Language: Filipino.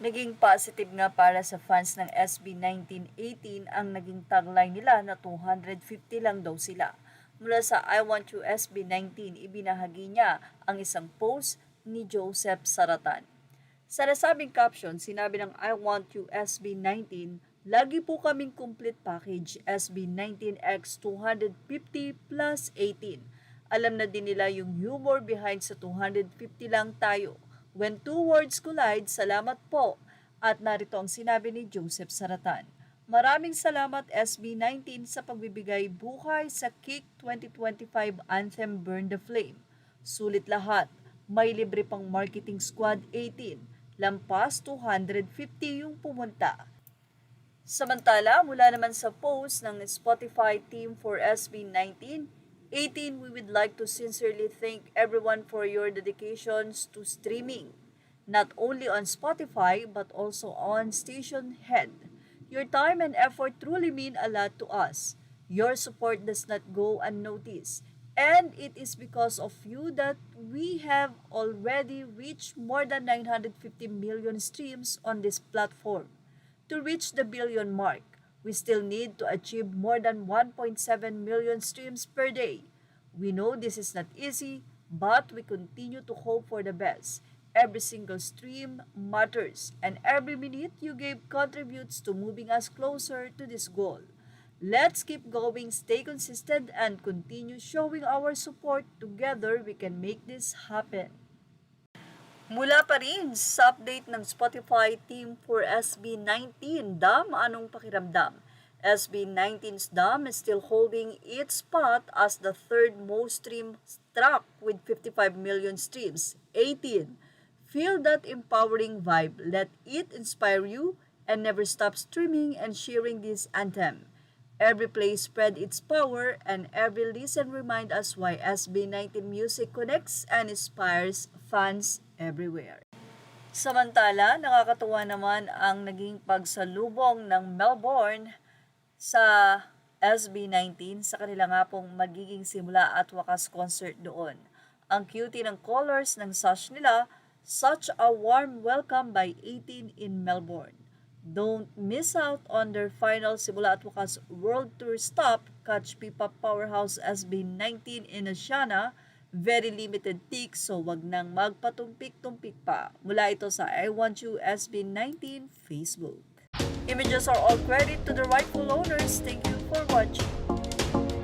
Naging positive nga para sa fans ng SB 1918 ang naging tagline nila na 250 lang daw sila. Mula sa I Want You SB 19, ibinahagi niya ang isang post ni Joseph Saratan. Sa nasabing caption, sinabi ng I Want You SB 19, lagi po kaming complete package SB 19X 250 plus 18. Alam na din nila yung humor behind sa 250 lang tayo. When two words collide, salamat po. At narito ang sinabi ni Joseph Saratan. Maraming salamat SB 19 sa pagbibigay buhay sa Kick 2025 Anthem Burn the Flame. Sulit lahat. May libre pang marketing squad 18. Lampas 250 yung pumunta. Samantala, mula naman sa post ng Spotify team for SB 1918, we would like to sincerely thank everyone for your dedications to streaming, not only on Spotify but also on Station Head. Your time and effort truly mean a lot to us. Your support does not go unnoticed, and it is because of you that we have already reached more than 950 million streams on this platform. To reach the billion mark, we still need to achieve more than 1.7 million streams per day. We know this is not easy, but we continue to hope for the best. Every single stream matters, and every minute you give contributes to moving us closer to this goal. Let's keep going, stay consistent, and continue showing our support. Together, we can make this happen. Mula pa rin sa update ng Spotify team for SB 19, Dam, anong pakiramdam? SB 19's Dam is still holding its spot as the third most streamed track with 55 million streams. 18. Feel that empowering vibe. Let it inspire you and never stop streaming and sharing this anthem. Every play spread its power and every listen remind us why SB 19 music connects and inspires fans everywhere. Samantala, nakakatuwa naman ang naging pagsalubong ng Melbourne sa SB 19 sa kanila nga pong magiging simula at wakas concert doon. Ang cutie ng colors ng sash nila, such a warm welcome by 18 in Melbourne. Don't miss out on their final simula at wakas world tour stop. Catch P-pop powerhouse SB 19 in Oceania. Very limited tick, so wag nang magpatumpik-tumpik pa. Mula ito sa I Want You SB 19 Facebook. Images are all credit to the rightful owners. Thank you for watching.